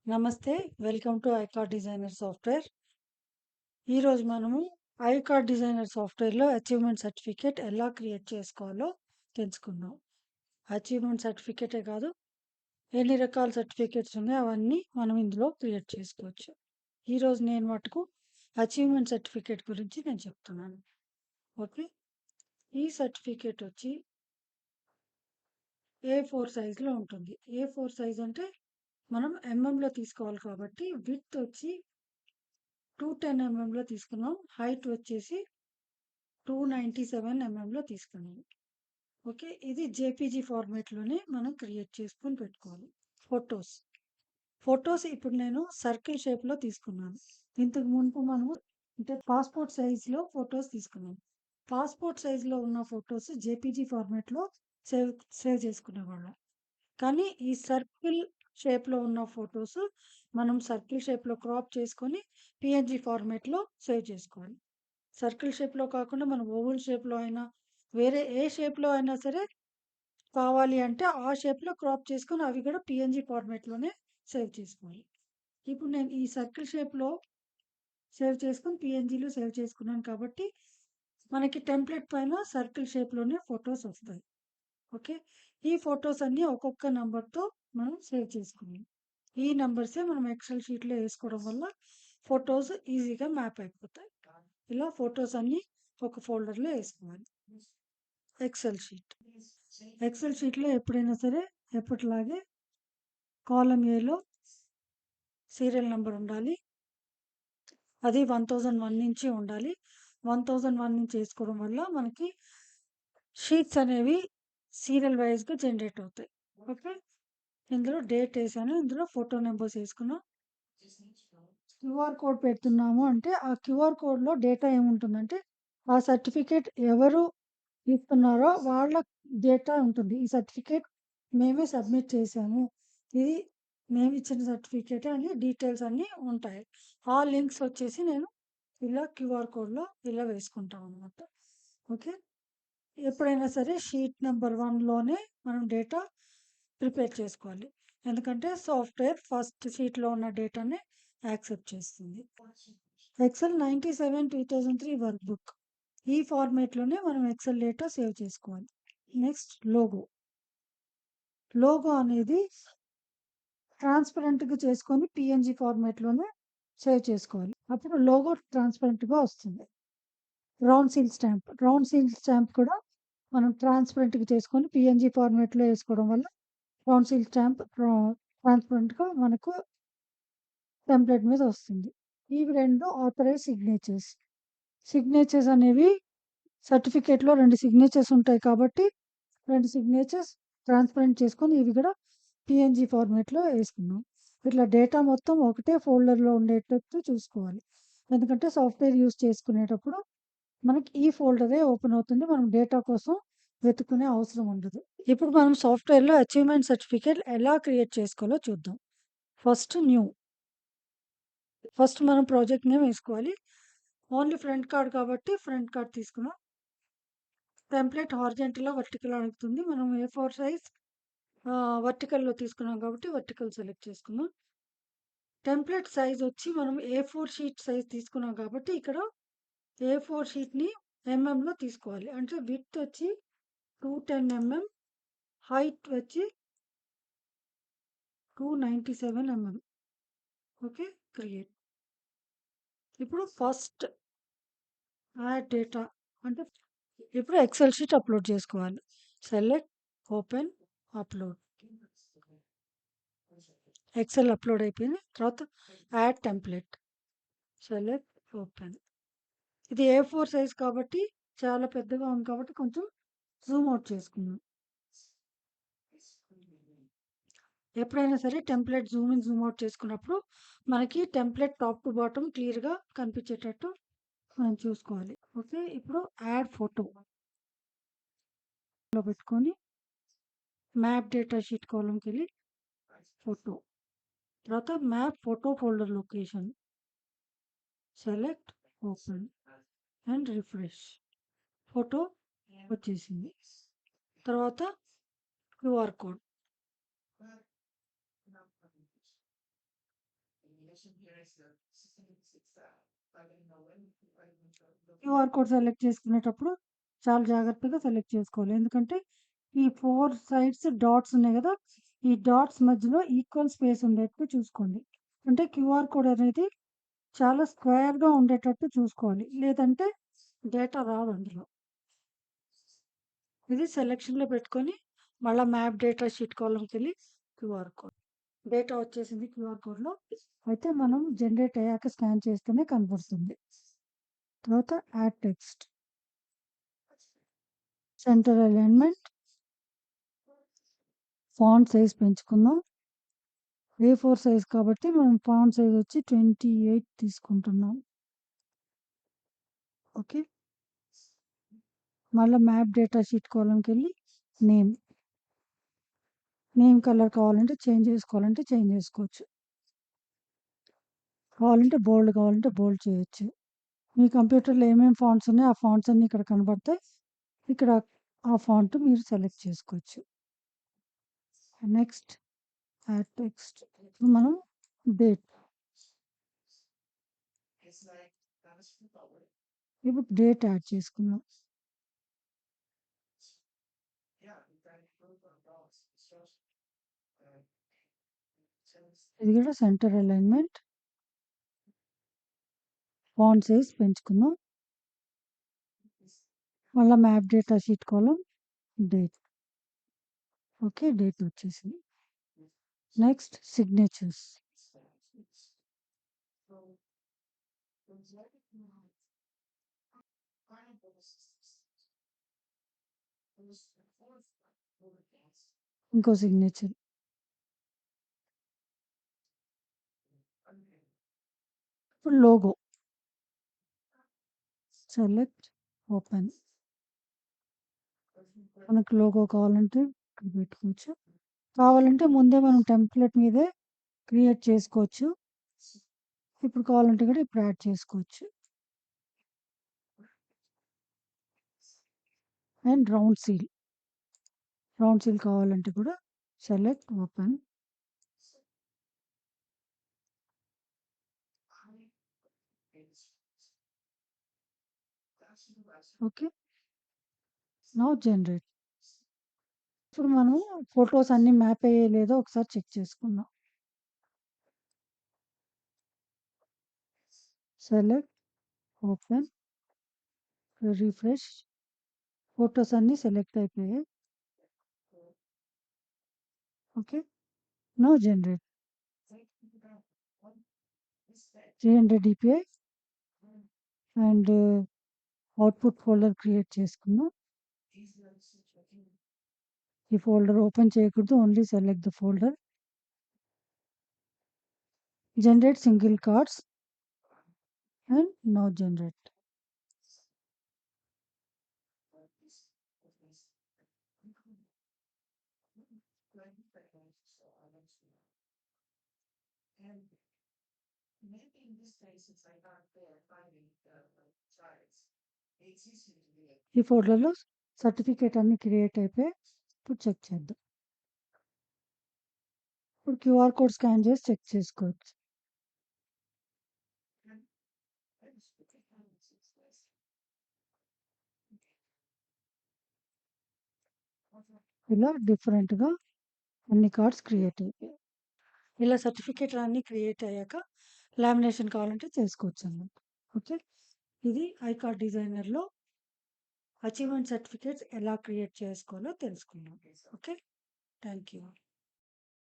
నమస్తే. Welcome to ICAR designer software. ఈరోజు మనము ఐకార్ డిజైనర్ సాఫ్ట్‌వేర్‌లో అచీవ్‌మెంట్ సర్టిఫికేట్ ఎలా క్రియేట్ చేసుకోవాలో తెలుసుకుందాం. అచీవ్‌మెంట్ సర్టిఫికేటే కాదు, ఎన్ని రకాల సర్టిఫికేట్స్ ఉన్నాయో అవన్నీ మనం ఇందులో క్రియేట్ చేసుకోవచ్చు. ఈరోజు నేను మటుకు అచీవ్‌మెంట్ సర్టిఫికేట్ గురించి నేను చెప్తున్నాను. ఓకే. ఈ సర్టిఫికేట్ వచ్చి A4 సైజ్‌లో ఉంటుంది. A4 సైజ్ అంటే మనం ఎంఎంలో తీసుకోవాలి కాబట్టి విడ్త్ వచ్చి 210 ఎంఎంలో తీసుకున్నాం. హైట్ వచ్చేసి 297 ఎంఎంలో తీసుకున్నాం. ఓకే. ఇది జేపీజీ ఫార్మాట్‌లోనే మనం క్రియేట్ చేసుకొని పెట్టుకోవాలి. ఫోటోస్. ఫోటోస్ ఇప్పుడు నేను సర్కిల్ షేప్‌లో తీసుకున్నాను. ఇంతకు మునుపు మనము అంటే పాస్‌పోర్ట్ సైజ్‌లో ఫోటోస్ తీసుకున్నాం. పాస్‌పోర్ట్ సైజ్‌లో ఉన్న ఫోటోస్ జేపీజీ ఫార్మాట్‌లో సేవ్ సేవ్ చేసుకునేవాళ్ళం. కానీ ఈ సర్కిల్ షేప్‌లో ఉన్న ఫోటోస్ మనం సర్కిల్ షేప్‌లో క్రాప్ చేసుకొని పీఎన్‌జీ ఫార్మాట్‌లో సేవ్ చేసుకోవాలి. సర్కిల్ షేప్‌లో కాకుండా మనం ఓవల్ షేప్‌లో అయినా, వేరే ఏ షేప్‌లో అయినా సరే కావాలి అంటే ఆ షేప్‌లో క్రాప్ చేసుకొని అవి కూడా పీఎన్‌జీ ఫార్మాట్‌లోనే సేవ్ చేసుకోవాలి. ఇప్పుడు నేను ఈ సర్కిల్ షేప్‌లో సేవ్ చేసుకొని పీఎన్‌జీలో సేవ్ చేసుకున్నాను కాబట్టి మనకి టెంప్లేట్ పైన సర్కిల్ షేప్‌లోనే ఫోటోస్ వస్తాయి. ఓకే. ఈ ఫోటోస్ అన్నీ ఒక్కొక్క నంబర్‌తో మనం సేవ్ చేసుకున్నాం. ఈ నంబర్సే మనం ఎక్సెల్ షీట్‌లో ఏసుకోవడం వల్ల ఫోటోస్ ఈజీగా మ్యాప్ అయిపోతాయి. ఇలా ఫోటోస్ అన్నీ ఒక ఫోల్డర్‌లో ఏసుకోవాలి. XL sheet. ఎక్సెల్ షీట్‌లో ఎప్పుడైనా సరే ఎప్పటిలాగే కాలమ్ ఏలో సీరియల్ నంబర్ ఉండాలి. అది 1001 నుంచి ఉండాలి. 1001 నుంచి ఏసుకోవడం వల్ల మనకి షీట్స్ అనేవి సీరియల్ వైస్‌గా జనరేట్ అవుతాయి. ఓకే. ఇందులో డేట్ ఏసాను. ఇందులో ఫోటో నంబర్స్ ఏసుకున్నాం. క్యూఆర్ కోడ్ పెడుతున్నాము అంటే, ఆ క్యూఆర్ కోడ్‌లో డేటా ఏముంటుందంటే, ఆ సర్టిఫికేట్ ఎవరు ఇస్తున్నారో వాళ్ళ డేటా ఉంటుంది. ఈ సర్టిఫికేట్ మేమే సబ్మిట్ చేశాము. ఇది మేమిచ్చిన సర్టిఫికేటే అని డీటెయిల్స్ అన్నీ ఉంటాయి. ఆ లింక్స్ వచ్చేసి నేను ఇలా క్యూఆర్ కోడ్‌లో ఇలా వేసుకుంటామనమాట. ఓకే. ఎప్పుడైనా సరే షీట్ నంబర్ 1లోనే మనం డేటా ప్రిపేర్ చేసుకోవాలి. ఎందుకంటే సాఫ్ట్‌వేర్ ఫస్ట్ షీట్‌లో ఉన్న డేటానే యాక్సెప్ట్ చేస్తుంది. Excel 97 2003 workbook. ఈ ఫార్మాట్‌లోనే మనం ఎక్సెల్ డేటా సేవ్ చేసుకోవాలి. Next logo. లోగో అనేది ట్రాన్స్‌పరెంట్‌గా చేసుకొని పీఎన్‌జీ ఫార్మాట్‌లోనే సేవ్ చేసుకోవాలి. అప్పుడు లోగో ట్రాన్స్‌పరెంట్‌గా వస్తుంది. Round seal stamp. Round seal stamp కూడా మనం ట్రాన్స్‌పరెంట్‌గా చేసుకొని పీఎన్‌జీ ఫార్మాట్‌లో ఏసుకోవడం వల్ల రౌండ్ సీల్ స్టాంప్ ట్రాన్స్‌పరెంట్‌గా మనకు టెంప్లేట్ మీద వస్తుంది. ఇవి 2 ఆథరైజ్ సిగ్నేచర్స్. సిగ్నేచర్స్ అనేవి సర్టిఫికేట్‌లో 2 సిగ్నేచర్స్ ఉంటాయి కాబట్టి 2 సిగ్నేచర్స్ ట్రాన్స్‌పరెంట్ చేసుకొని ఇవి కూడా పీఎన్‌జీ ఫార్మాట్‌లో ఏసుకున్నాం. ఇట్లా డేటా మొత్తం ఒకటే ఫోల్డర్‌లో ఉండేటట్టు చూసుకోవాలి. ఎందుకంటే సాఫ్ట్‌వేర్ యూజ్ చేసుకునేటప్పుడు మనకి ఈ ఫోల్డరే ఓపెన్ అవుతుంది. మనం డేటా కోసం వెతుక్కునే అవసరం ఉండదు. ఇప్పుడు మనం సాఫ్ట్‌వేర్‌లో అచీవ్‌మెంట్ సర్టిఫికేట్ ఎలా క్రియేట్ చేసుకోవాలో చూద్దాం. First new. ఫస్ట్ మనం ప్రాజెక్ట్ నేమ్ ఏసుకోవాలి. ఓన్లీ ఫ్రంట్ కార్డ్ కాబట్టి ఫ్రంట్ కార్డ్ తీసుకున్నాం. టెంప్లేట్ హారిజాంటలా, వర్టికల్ అడుగుతుంది. మనం ఏ4 సైజ్ వర్టికల్‌లో తీసుకున్నాం కాబట్టి వర్టికల్ సెలెక్ట్ చేసుకున్నాం. టెంప్లేట్ సైజ్ వచ్చి మనం ఏ4 షీట్ సైజ్ తీసుకున్నాం కాబట్టి ఇక్కడ ఏ4 షీట్‌ని ఎంఎంలో తీసుకోవాలి. అంటే విడ్త్ వచ్చి 210 ఎంఎం, హైట్ వచ్చి 297 ఎంఎం. ఓకే. క్రియేట్. ఇప్పుడు ఫస్ట్ యాడ్ డేటా అంటే ఇప్పుడు ఎక్సెల్ షీట్ అప్లోడ్ చేసుకోవాలి. Select, open, upload. Excel upload అయిపోయింది. తర్వాత యాడ్ టెంప్లేట్. Select, open. ఇది ఏ4 సైజ్ కాబట్టి చాలా పెద్దగా ఉంది కాబట్టి కొంచెం జూమ్ అవుట్ చేసుకుందాం. ఎప్పుడైనా సరే template Zoom in, Zoom out చేసుకున్నప్పుడు మనకి టెంప్లేట్ టాప్ టు బాటమ్ క్లియర్‌గా కనిపించేటట్టు మనం చూసుకోవాలి. ఓకే. ఇప్పుడు యాడ్ ఫోటోలో పెట్టుకొని మ్యాప్ డేటా షీట్ కాలమ్‌కెళ్ళి ఫోటో. తర్వాత map photo folder location. Select, open and refresh. Photo వచ్చేసింది. తర్వాత QR code. QR code select చేసుకునేటప్పుడు చాలా జాగ్రత్తగా సెలెక్ట్ చేసుకోవాలి. ఎందుకంటే ఈ 4 సైడ్స్ డాట్స్ ఉన్నాయి గదా! ఈ డాట్స్ మధ్యలో ఈక్వల్ స్పేస్ ఉండేట్టు చూసుకోండి. అంటే క్యూఆర్ కోడ్ అనేది చాలా స్క్వేర్‌గా ఉండేటట్టు చూసుకోవాలి. లేదంటే డేటా రాదు అందులో. ఇది సెలక్షన్‌లో పెట్టుకొని మళ్ళా మ్యాప్ డేటా షీట్ కాలమ్‌కెళ్ళి క్యూఆర్ కోడ్. డేటా వచ్చేసింది క్యూఆర్ కోడ్‌లో. అయితే మనం జనరేట్ అయ్యాక స్కాన్ చేస్తేనే కనపడుతుంది. తర్వాత add text. Centre alignment. Font size పెంచుకుందాం. A4 సైజ్ కాబట్టి మనం ఫాంట్ సైజ్ వచ్చి 28 తీసుకుంటున్నాం. ఓకే. మళ్ళా మ్యాప్ డేటా షీట్ కాలమ్‌కెళ్ళి నేమ్. నేమ్ కలర్ కావాలంటే చేంజ్ చేసుకోవచ్చు. కావాలంటే బోల్డ్ చేయొచ్చు. మీ కంప్యూటర్‌లో ఏమేమి ఫాంట్స్ ఉన్నాయో ఆ ఫాంట్స్ అన్నీ ఇక్కడ కనబడతాయి. ఇక్కడ ఆ ఫాంట్ మీరు సెలెక్ట్ చేసుకోవచ్చు. Next add text. ఇప్పుడు మనం డేట్. ఇప్పుడు డేట్ యాడ్ చేసుకుందాం. ఇది కూడా సెంటర్ అలైన్‌మెంట్. ఫాంట్ సైజ్ పెంచుకుందాం. మళ్ళా map data sheet column date. Okay. Date వచ్చేసింది. Next signatures. ఇంకో సిగ్నేచర్. ఇప్పుడు లోగో. Select open. మనకు లోగో కావాలంటే ఇక్కడ పెట్టుకోవచ్చు. కావాలంటే ముందే మనం టెంప్లెట్ మీదే క్రియేట్ చేసుకోవచ్చు. ఇప్పుడు కావాలంటే కూడా ఇప్పుడు యాడ్ చేసుకోవచ్చు. And round seal. Round seal కావాలంటే కూడా select open. Okay. Now generate. ఇప్పుడు మనం ఫోటోస్ అన్నీ మ్యాప్ అయ్యాయో లేదో ఒకసారి చెక్ చేసుకుందాం. Select open refresh. ఫోటోస్ అన్నీ సెలెక్ట్ అయిపోయాయి. Okay. Now generate. 300 DPI and output folder create చేసుకుందాం. ఈ ఫోల్డర్ ఓపెన్ చేయకూడదు. Only select the folder. Generate single cards and now generate. ఈ ఫోల్డర్లో సర్టిఫికేట్ అన్ని క్రియేట్ అయిపోయి ఇప్పుడు చెక్ చేద్దాం. ఇప్పుడు క్యూఆర్ కోడ్ స్కాన్ చేసి చెక్ చేసుకోవచ్చు. ఇలా డిఫరెంట్‌గా అన్ని కార్డ్స్ క్రియేట్ అయిపోయాయి. ఇలా సర్టిఫికేట్లు అన్నీ క్రియేట్ అయ్యాక లామినేషన్ కావాలంటే చేసుకోవచ్చు అన్నమాట. ఓకే. ఇది ఐకార్డ్ డిజైనర్‌లో అచీవ్‌మెంట్ సర్టిఫికేట్స్ ఎలా క్రియేట్ చేసుకోవాలో తెలుసుకున్నాం. ఓకే. Thank you.